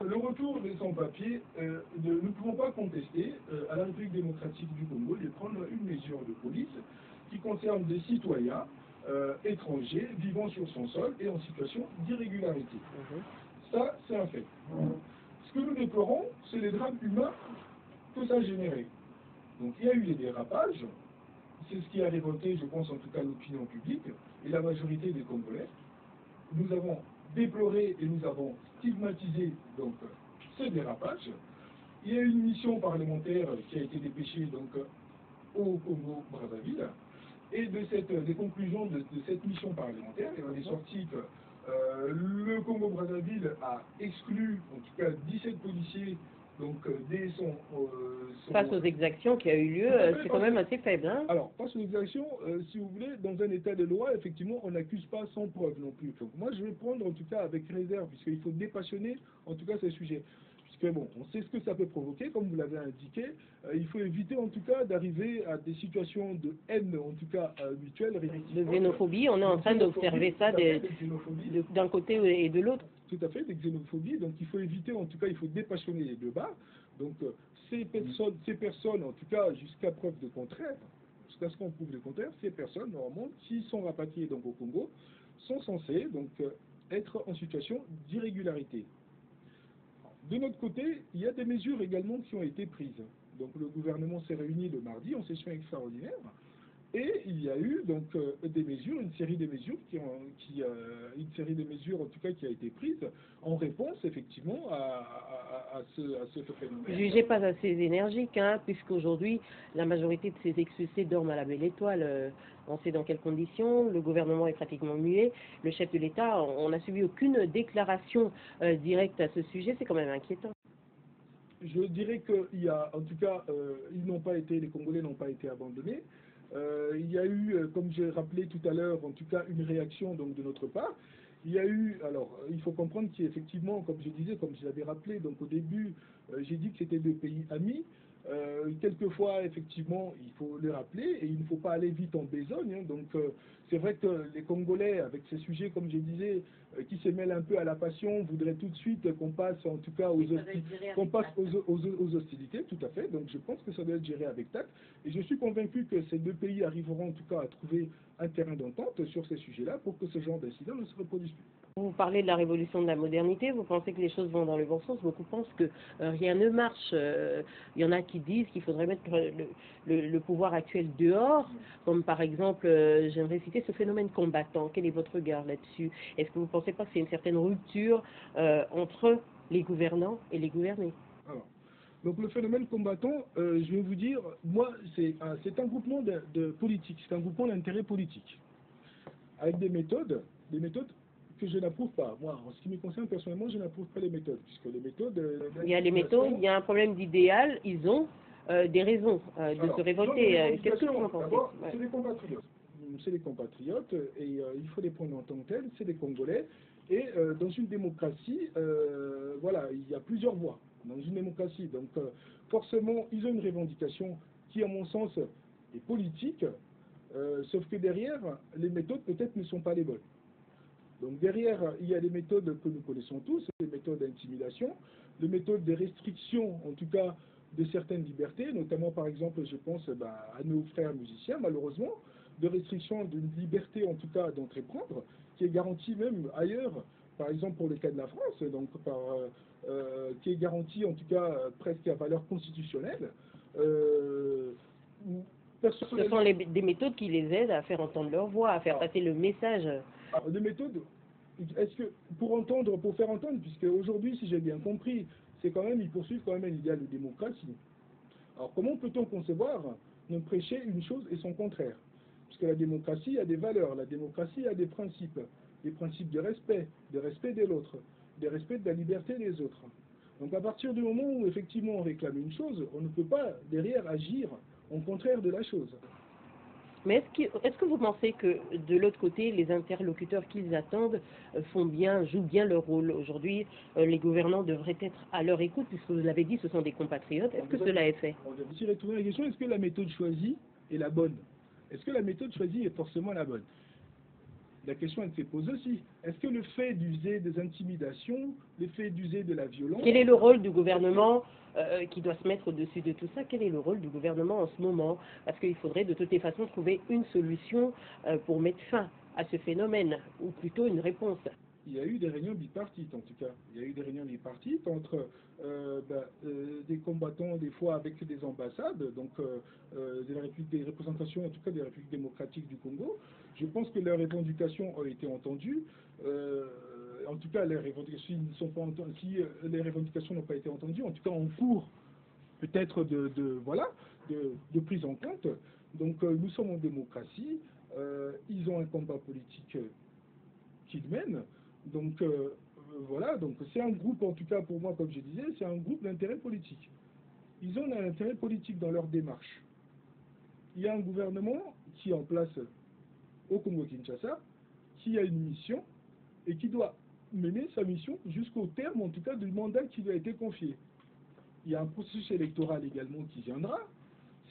Le retour des sans-papiers, nous ne pouvons pas contester à la République démocratique du Congo de prendre une mesure de police qui concerne des citoyens étrangers vivant sur son sol et en situation d'irrégularité. Ça, c'est un fait. Ce que nous déplorons, c'est les drames humains que ça a généré. Donc il y a eu des dérapages, c'est ce qui a révolté, je pense en tout cas l'opinion publique et la majorité des Congolais. Nous avons déploré et nous avons stigmatisé donc ce dérapage. Il y a eu une mission parlementaire qui a été dépêchée donc au Congo-Brazzaville. Et des conclusions de cette mission parlementaire, il est sorti que le Congo-Brazzaville a exclu en tout cas 17 policiers donc, dès face aux exactions qui a eu lieu, c'est quand même assez faible. Hein. Alors, face aux exactions, si vous voulez, dans un état de loi, effectivement, on n'accuse pas sans preuve non plus. Donc, moi, je vais prendre en tout cas avec réserve, puisqu'il faut dépassionner en tout cas ces sujets. Puisque bon, on sait ce que ça peut provoquer, comme vous l'avez indiqué. Il faut éviter en tout cas d'arriver à des situations de haine, en tout cas mutuelle. De xénophobie, on est en train d'observer ça d'un côté et de l'autre. Tout à fait, de xénophobie. Donc il faut éviter, en tout cas, il faut dépassionner les débats. Donc ces personnes, en tout cas, jusqu'à preuve de contraire, jusqu'à ce qu'on prouve le contraire, ces personnes, normalement, qui sont rapatriées donc, au Congo, sont censées donc être en situation d'irrégularité. De notre côté, il y a des mesures également qui ont été prises. Donc le gouvernement s'est réuni le mardi en session extraordinaire et il y a eu donc des mesures, une série de mesures en tout cas qui a été prise en réponse effectivement à ce phénomène. Jugez pas assez énergique, hein, puisqu'aujourd'hui la majorité de ces expulsés dorment à la belle étoile. On sait dans quelles conditions, le gouvernement est pratiquement muet, le chef de l'État, on n'a subi aucune déclaration directe à ce sujet, c'est quand même inquiétant. Je dirais qu'il y a, en tout cas, les Congolais n'ont pas été abandonnés. Il y a eu, comme j'ai rappelé tout à l'heure, en tout cas une réaction donc, de notre part. Il y a eu, alors il faut comprendre qu'effectivement, comme je disais, comme je l'avais rappelé, donc au début, j'ai dit que c'était deux pays amis. Quelquefois, effectivement, il faut le rappeler et il ne faut pas aller vite en besogne. Hein. Donc, c'est vrai que les Congolais, avec ces sujets, comme je disais, qui se mêlent un peu à la passion, voudraient tout de suite qu'on passe, en tout cas, aux hostilités, tout à fait. Donc, je pense que ça doit être géré avec tact. Et je suis convaincu que ces deux pays arriveront, en tout cas, à trouver un terrain d'entente sur ces sujets-là pour que ce genre d'incident ne se reproduise plus. Vous parlez de la révolution de la modernité, vous pensez que les choses vont dans le bon sens, beaucoup pensent que rien ne marche. Il y en a qui disent qu'il faudrait mettre le pouvoir actuel dehors, comme par exemple, j'aimerais citer ce phénomène combattant. Quel est votre regard là-dessus? Est-ce que vous ne pensez pas que c'est une certaine rupture entre les gouvernants et les gouvernés? Alors, donc le phénomène combattant, je vais vous dire, moi, c'est un groupement de politique, c'est un groupement d'intérêt politique, avec des méthodes que je n'approuve pas. Moi, en ce qui me concerne personnellement, je n'approuve pas les méthodes, puisque les méthodes... il y a les méthodes, il y a un problème d'idéal, ils ont des raisons de se révolter. Qu'est-ce que vous en pensez? C'est des compatriotes. C'est des compatriotes, et il faut les prendre en tant que tels, c'est des Congolais. Et dans une démocratie, voilà, il y a plusieurs voies dans une démocratie. Donc, forcément, ils ont une revendication qui, à mon sens, est politique, sauf que derrière, les méthodes peut-être ne sont pas les bonnes. Donc derrière, il y a des méthodes que nous connaissons tous, les méthodes d'intimidation, les méthodes de restriction, en tout cas, de certaines libertés, notamment par exemple, je pense à nos frères musiciens, malheureusement, de restriction d'une liberté, en tout cas, d'entreprendre, qui est garantie même ailleurs, par exemple pour le cas de la France, donc qui est garantie, en tout cas, presque à valeur constitutionnelle. Ce sont des méthodes qui les aident à faire entendre leur voix, à faire passer le message. Des méthodes, est-ce que pour faire entendre, puisque aujourd'hui, si j'ai bien compris, c'est quand même, ils poursuivent quand même un idéal de démocratie. Alors comment peut-on concevoir ne prêcher une chose et son contraire? Puisque la démocratie a des valeurs, la démocratie a des principes de respect de l'autre, des respects de la liberté des autres. Donc à partir du moment où effectivement on réclame une chose, on ne peut pas derrière agir au contraire de la chose. Mais est-ce que vous pensez que de l'autre côté, les interlocuteurs qu'ils attendent jouent bien leur rôle? Aujourd'hui, les gouvernants devraient être à leur écoute, puisque vous l'avez dit, ce sont des compatriotes. Est-ce que cela est fait? On va aussi retourner la question, est-ce que la méthode choisie est la bonne? Est-ce que la méthode choisie est forcément la bonne? La question, elle se pose aussi. Est-ce que le fait d'user des intimidations, le fait d'user de la violence... Quel est le rôle du gouvernement qui doit se mettre au-dessus de tout ça? Quel est le rôle du gouvernement en ce moment? Parce qu'il faudrait de toutes les façons trouver une solution pour mettre fin à ce phénomène, ou plutôt une réponse. il y a eu des réunions bipartites, en tout cas. Il y a eu des réunions bipartites entre des combattants, des fois avec des ambassades, donc des représentations, en tout cas des républiques démocratiques du Congo. Je pense que leurs revendications ont été entendues. En tout cas, les revendications ne sont pas entendues. Si les revendications n'ont pas été entendues, en tout cas en cours peut-être de prise en compte. Donc nous sommes en démocratie. Ils ont un combat politique qu'ils mènent. Donc voilà, donc c'est un groupe, en tout cas pour moi, comme je disais, c'est un groupe d'intérêt politique. Ils ont un intérêt politique dans leur démarche. Il y a un gouvernement qui est en place au Congo-Kinshasa, qui a une mission et qui doit mener sa mission jusqu'au terme, en tout cas, du mandat qui lui a été confié. Il y a un processus électoral également qui viendra.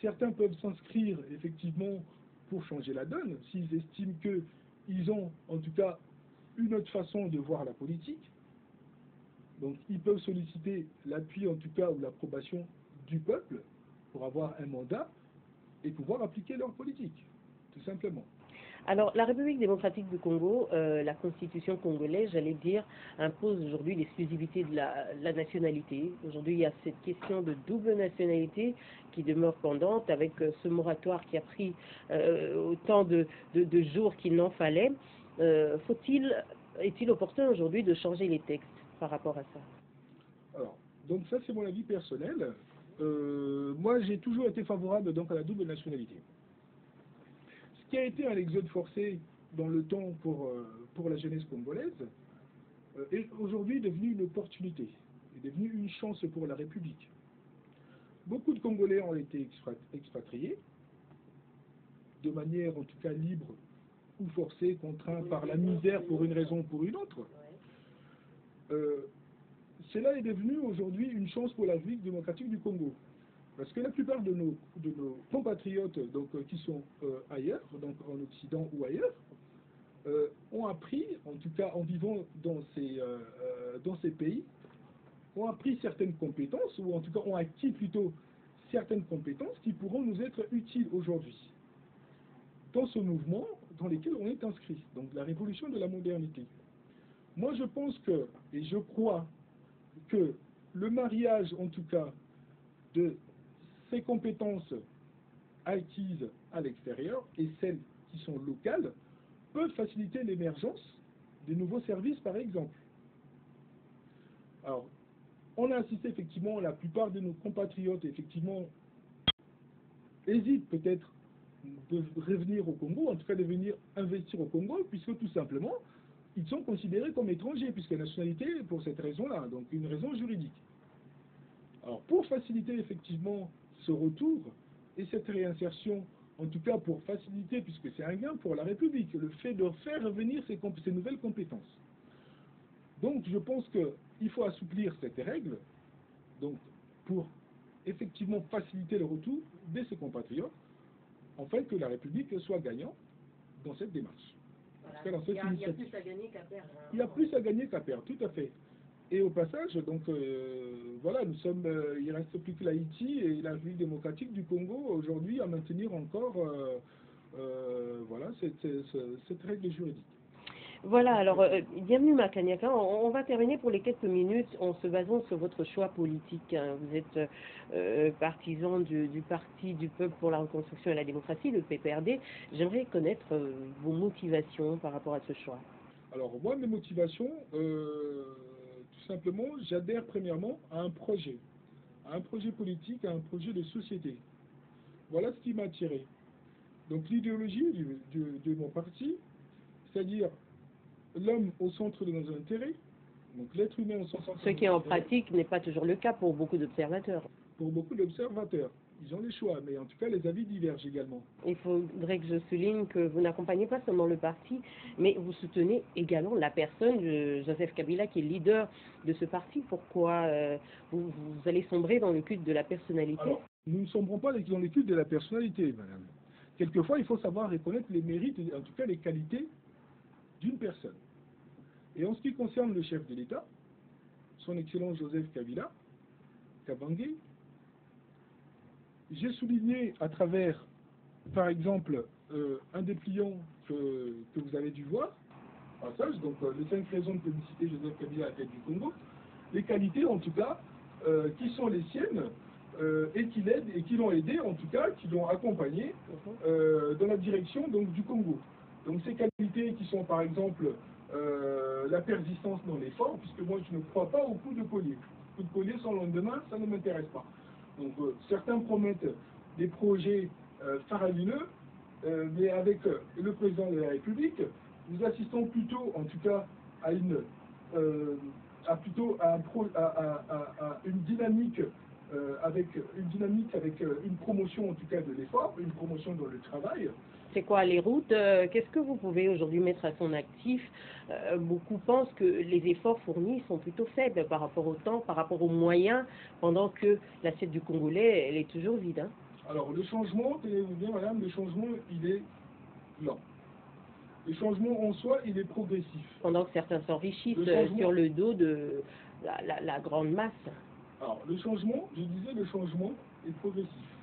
Certains peuvent s'inscrire effectivement pour changer la donne, s'ils estiment qu'ils ont en tout cas une autre façon de voir la politique. Donc ils peuvent solliciter l'appui en tout cas ou l'approbation du peuple pour avoir un mandat et pouvoir appliquer leur politique, tout simplement. Alors, la République démocratique du Congo, la constitution congolaise, j'allais dire, impose aujourd'hui l'exclusivité de la nationalité. Aujourd'hui, il y a cette question de double nationalité qui demeure pendante avec ce moratoire qui a pris autant de jours qu'il n'en fallait. Est-il opportun aujourd'hui de changer les textes par rapport à ça? Alors, donc ça c'est mon avis personnel. Moi j'ai toujours été favorable donc à la double nationalité. Ce qui a été un exode forcé dans le temps pour la jeunesse congolaise est aujourd'hui devenu une opportunité, est devenu une chance pour la République. Beaucoup de Congolais ont été expatriés, de manière en tout cas libre ou forcée, contraints par la misère pour une raison ou pour une autre. Cela est devenu aujourd'hui une chance pour la République démocratique du Congo. Parce que la plupart de nos compatriotes donc, qui sont ailleurs, donc en Occident ou ailleurs, ont appris, en tout cas en vivant dans ces pays, ont appris certaines compétences, ou en tout cas ont acquis plutôt certaines compétences qui pourront nous être utiles aujourd'hui dans ce mouvement dans lequel on est inscrit, donc la révolution de la modernité. Moi je pense que, et je crois que le mariage en tout cas de ces compétences acquises à l'extérieur et celles qui sont locales peuvent faciliter l'émergence des nouveaux services par exemple. Alors, on a assisté effectivement, la plupart de nos compatriotes effectivement hésitent peut-être de revenir au Congo, en tout cas de venir investir au Congo, puisque tout simplement, ils sont considérés comme étrangers, puisque la nationalité est pour cette raison-là, donc une raison juridique. Alors pour faciliter effectivement ce retour et cette réinsertion, en tout cas pour faciliter, puisque c'est un gain pour la République, le fait de faire revenir ces nouvelles compétences. Donc je pense qu'il faut assouplir cette règle, donc pour effectivement faciliter le retour de ces compatriotes, afin que la République soit gagnante dans cette démarche. Voilà. Il y a plus à gagner qu'à perdre. Hein. Il y a plus à gagner qu'à perdre, tout à fait. Et au passage, donc voilà, il reste plus que l'Haïti et la République démocratique du Congo aujourd'hui à maintenir encore voilà, cette règle juridique. Voilà, alors bienvenue Makaniaka. On va terminer pour les quelques minutes en se basant sur votre choix politique. Hein. Vous êtes partisan du Parti du Peuple pour la Reconstruction et la Démocratie, le PPRD. J'aimerais connaître vos motivations par rapport à ce choix. Alors moi, mes motivations, tout simplement, j'adhère premièrement à un projet politique, à un projet de société. Voilà ce qui m'a attiré. Donc l'idéologie de mon parti, c'est-à-dire l'homme au centre de nos intérêts, donc l'être humain au centre de nos intérêts. Ce qui en pratique n'est pas toujours le cas pour beaucoup d'observateurs. Pour beaucoup d'observateurs. Ils ont des choix, mais en tout cas les avis divergent également. Il faudrait que je souligne que vous n'accompagnez pas seulement le parti, mais vous soutenez également la personne de Joseph Kabila qui est leader de ce parti. Pourquoi vous allez sombrer dans le culte de la personnalité? Alors, nous ne sombrons pas dans le culte de la personnalité, madame. Quelquefois, il faut savoir reconnaître les mérites, en tout cas les qualités d'une personne. Et en ce qui concerne le chef de l'État, son Excellence Joseph Kabila, Kabange, j'ai souligné à travers, par exemple, un dépliant que vous avez dû voir, passage, donc les 5 raisons de publicité Joseph Kabila à la tête du Congo, les qualités en tout cas qui sont les siennes et qui l'aident et qui l'ont aidé en tout cas, qui l'ont accompagné dans la direction donc, du Congo. Donc ces qualités qui sont par exemple la persistance dans l'effort, puisque moi je ne crois pas au coup de collier. Coup de collier sans lendemain, ça ne m'intéresse pas. Donc certains promettent des projets faramineux, mais avec le président de la République, nous assistons plutôt, en tout cas, à une dynamique avec une promotion en tout cas de l'effort, une promotion dans le travail. C'est quoi les routes? Qu'est-ce que vous pouvez aujourd'hui mettre à son actif? Beaucoup pensent que les efforts fournis sont plutôt faibles par rapport au temps, par rapport aux moyens, pendant que l'assiette du Congolais, elle est toujours vide. Hein. Alors le changement, tenez-vous bien madame, le changement il est lent. Le changement en soi, il est progressif. Pendant que certains s'enrichissent sur le dos de la grande masse. Alors le changement, je disais, le changement est progressif.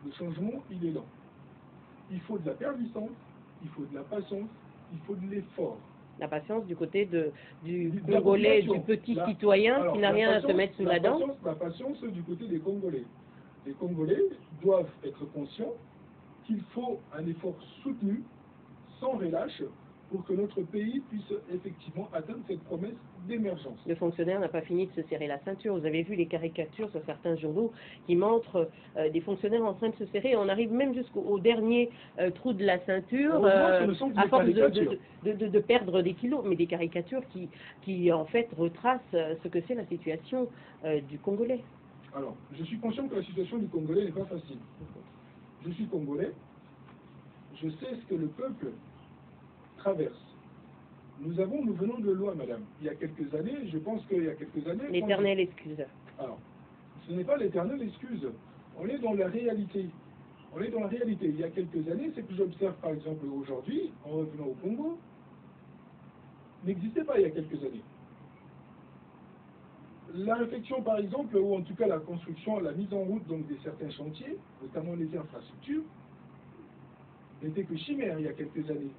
Le changement, il est lent. Il faut de la persistance, il faut de la patience, il faut de l'effort. La patience du côté du Congolais, du petit citoyen qui n'a rien à se mettre sous la dent. La patience du côté des Congolais. Les Congolais doivent être conscients qu'il faut un effort soutenu, sans relâche, pour que notre pays puisse effectivement atteindre cette promesse d'émergence. Le fonctionnaire n'a pas fini de se serrer la ceinture. Vous avez vu les caricatures sur certains journaux qui montrent des fonctionnaires en train de se serrer. On arrive même jusqu'au dernier trou de la ceinture à force de perdre des kilos. Mais des caricatures qui en fait retracent ce que c'est la situation du Congolais. Alors, je suis conscient que la situation du Congolais n'est pas facile. Je suis Congolais. Je sais ce que le peuple traverse. Nous venons de loin, madame. Il y a quelques années, je pense qu'il y a quelques années... L'éternelle excuse. Alors, ce n'est pas l'éternelle excuse. On est dans la réalité. On est dans la réalité. Il y a quelques années, ce que j'observe par exemple aujourd'hui, en revenant au Congo, n'existait pas il y a quelques années. La réflexion par exemple, ou en tout cas la construction, la mise en route donc, de certains chantiers, notamment les infrastructures, n'était que chimère il y a quelques années.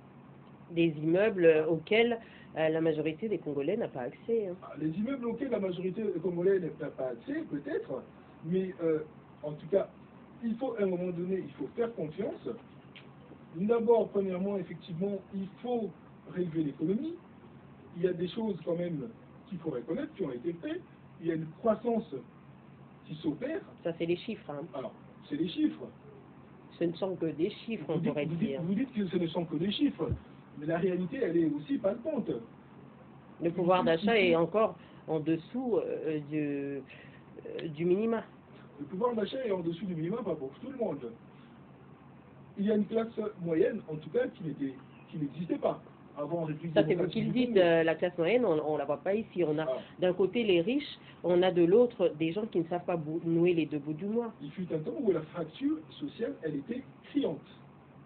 Des immeubles auxquels la majorité des Congolais n'a pas accès. Hein. Les immeubles auxquels la majorité des Congolais n'a pas accès, peut-être, mais en tout cas, il faut à un moment donné, il faut faire confiance. D'abord, premièrement, effectivement, il faut relever l'économie. Il y a des choses quand même qu'il faut reconnaître, qui ont été faites. Il y a une croissance qui s'opère. Ça, c'est les chiffres. Hein. Alors, c'est les chiffres. Ce ne sont que des chiffres, on pourrait dire. Vous dites que ce ne sont que des chiffres. Mais la réalité, elle est aussi palpante. Le pouvoir d'achat est encore en dessous du minima. Le pouvoir d'achat est en dessous du minima, pas pour tout le monde. Il y a une classe moyenne, en tout cas, qui n'existait pas avant en République démocratique. Ça, c'est vous qui le dites, la classe moyenne, on ne la voit pas ici. On a d'un côté les riches, on a de l'autre des gens qui ne savent pas nouer les deux bouts du mois. Il fut un temps où la fracture sociale, elle était criante,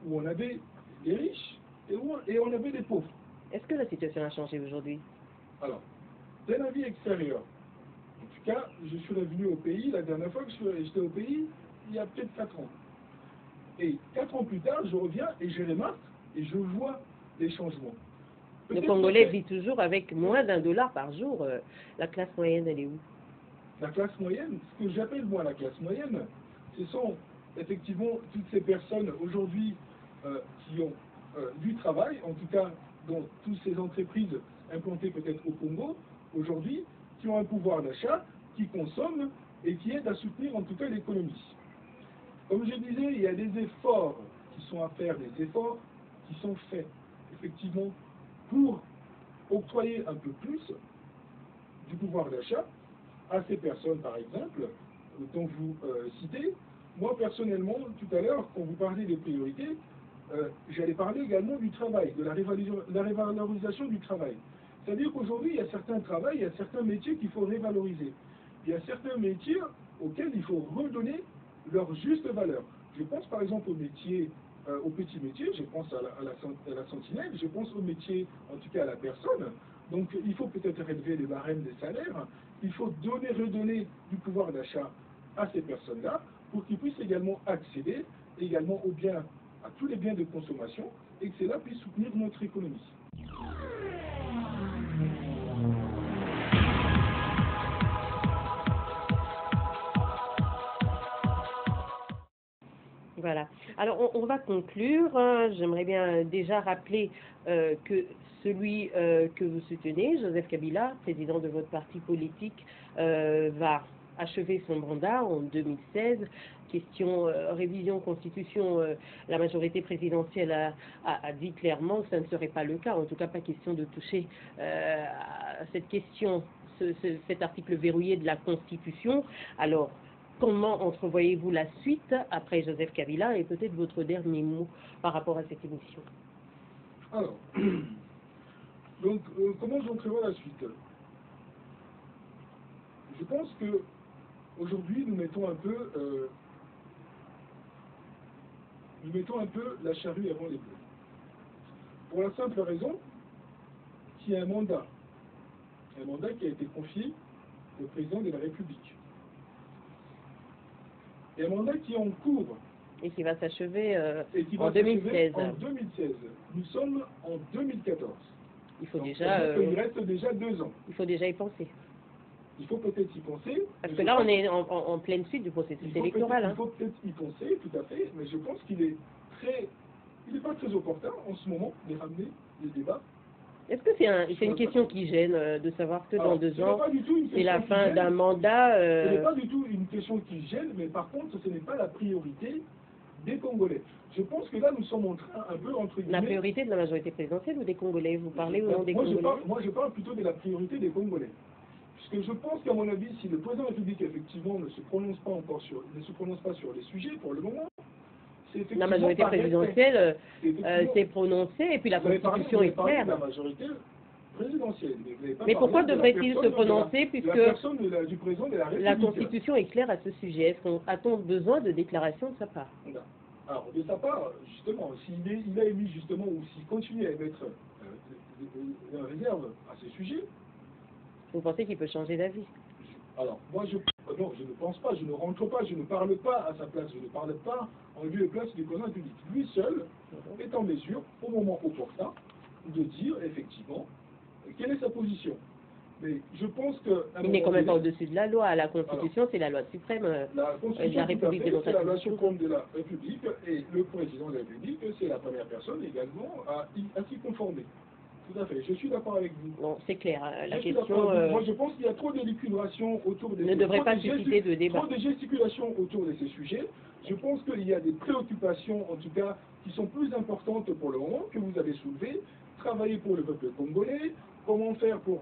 où on avait les riches, et on avait des pauvres. Est-ce que la situation a changé aujourd'hui? Alors, d'un avis extérieur, en tout cas, je suis revenu au pays, la dernière fois que j'étais au pays, il y a peut-être 4 ans. Et 4 ans plus tard, je reviens et je remarque et je vois les changements. Le Congolais vit toujours avec moins d'$1 par jour. La classe moyenne, elle est où? La classe moyenne, ce que j'appelle moi la classe moyenne, ce sont effectivement toutes ces personnes aujourd'hui qui ont du travail, en tout cas dans toutes ces entreprises implantées peut-être au Congo, aujourd'hui, qui ont un pouvoir d'achat, qui consomment et qui aident à soutenir en tout cas l'économie. Comme je disais, il y a des efforts qui sont à faire, des efforts qui sont faits, effectivement, pour octroyer un peu plus du pouvoir d'achat à ces personnes, par exemple, dont vous citez. Moi, personnellement, tout à l'heure, quand vous parlez des priorités, j'allais parler également du travail, de la révalorisation du travail. C'est-à-dire qu'aujourd'hui, il y a certains travails, il y a certains métiers qu'il faut révaloriser. Il y a certains métiers auxquels il faut redonner leur juste valeur. Je pense par exemple aux métiers, aux petits métiers, je pense à la sentinelle, je pense aux métiers, en tout cas à la personne. Donc il faut peut-être relever les barèmes des salaires, il faut redonner du pouvoir d'achat à ces personnes-là pour qu'ils puissent également accéder également aux biens, à tous les biens de consommation et que cela puisse soutenir notre économie. Voilà. Alors, on va conclure. J'aimerais bien déjà rappeler que celui que vous soutenez, Joseph Kabila, président de votre parti politique, va achever son mandat en 2016. Question révision constitution, la majorité présidentielle a dit clairement que ça ne serait pas le cas. En tout cas, pas question de toucher à cette question, cet article verrouillé de la Constitution. Alors, comment entrevoyez-vous la suite après Joseph Kabila et peut-être votre dernier mot par rapport à cette émission? Alors, donc, comment j'entrevois la suite? Je pense que aujourd'hui, nous mettons un peu la charrue avant les bœufs. Pour la simple raison qu'il y a un mandat qui a été confié au président de la République. Et un mandat qui est en cours. Et qui va s'achever en 2016. En 2016. Nous sommes en 2014. Il faut donc, déjà... il reste déjà 2 ans. Il faut déjà y penser. Il faut peut-être y penser. Parce que là, on est en pleine suite du processus électoral. Il faut peut-être y penser, tout à fait, mais je pense qu'il est il n'est pas très opportun en ce moment de ramener les débats. Est-ce que c'est une question qui gêne de savoir que dans 2 ans, c'est la fin d'un mandat Ce n'est pas du tout une question qui gêne, mais par contre, ce n'est pas la priorité des Congolais. Je pense que là, nous sommes en train, un peu entre guillemets... La priorité de la majorité présidentielle ou des Congolais? Vous parlez au nom des Congolais? Moi, je parle plutôt de la priorité des Congolais. Puisque je pense qu'à mon avis, si le président de la République, effectivement, ne se prononce pas sur les sujets pour le moment, la majorité présidentielle s'est prononcée et puis la Constitution est claire. La majorité présidentielle. Mais pourquoi devrait-il se prononcer puisque du président de la République. La Constitution est claire à ce sujet? A-t-on besoin de déclaration de sa part? Alors, de sa part, justement, s'il a émis justement ou s'il continue à émettre une réserve à ce sujet. Vous pensez qu'il peut changer d'avis? Alors, moi, non, je ne pense pas, je ne rentre pas, je ne parle pas à sa place, je ne parle pas en lieu et place du président public. Lui seul est en mesure, au moment opportun, de dire effectivement quelle est sa position. Mais je pense que... Il n'est quand même pas au-dessus de la loi. La Constitution, c'est la loi suprême de la République démocratique. C'est la loi suprême de la République et le président de la République, c'est la première personne également à s'y conformer. Tout à fait, je suis d'accord avec vous. Bon, c'est clair. La question... Moi, je pense qu'il y a trop d'élucubration autour de... Ne devrait pas susciter de débat. Trop de gesticulations autour de ces sujets. Je pense qu'il y a des préoccupations, en tout cas, qui sont plus importantes pour le moment, que vous avez soulevées. Travailler pour le peuple congolais, comment faire pour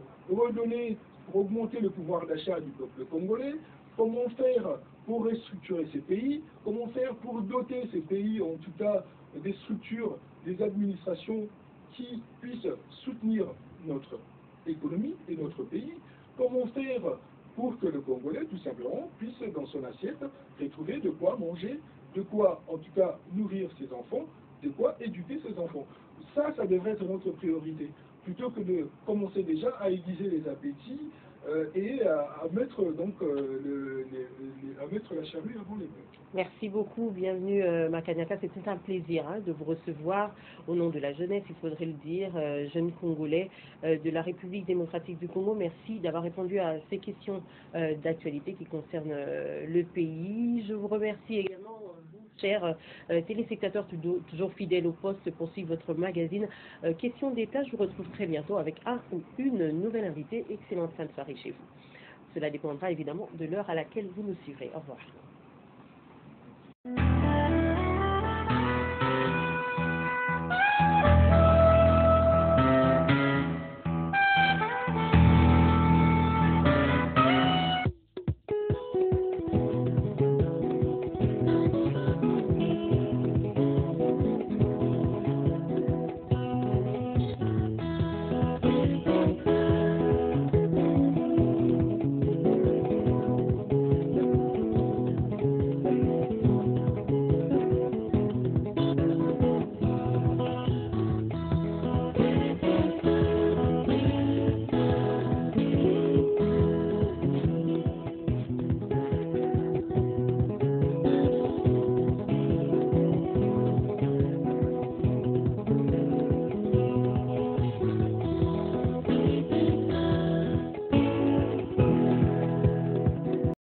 augmenter le pouvoir d'achat du peuple congolais, comment faire pour restructurer ces pays, comment faire pour doter ces pays, en tout cas, des structures, des administrations qui puissent soutenir notre économie et notre pays, comment faire pour que le Congolais, tout simplement, puisse, dans son assiette, retrouver de quoi manger, de quoi, en tout cas, nourrir ses enfants, de quoi éduquer ses enfants. Ça devrait être notre priorité, plutôt que de commencer déjà à aiguiser les appétits et à mettre donc à mettre la charrue avant les bœufs. Merci beaucoup, bienvenue Makanyaka, c'était un plaisir de vous recevoir au nom de la jeunesse, il faudrait le dire, jeunes Congolais de la République démocratique du Congo. Merci d'avoir répondu à ces questions d'actualité qui concernent le pays. Je vous remercie également, vous, chers téléspectateurs toujours fidèles au poste pour suivre votre magazine Questions d'État. Je vous retrouve très bientôt avec un ou une nouvelle invitée. Excellente fin de soirée chez vous. Cela dépendra évidemment de l'heure à laquelle vous nous suivrez. Au revoir.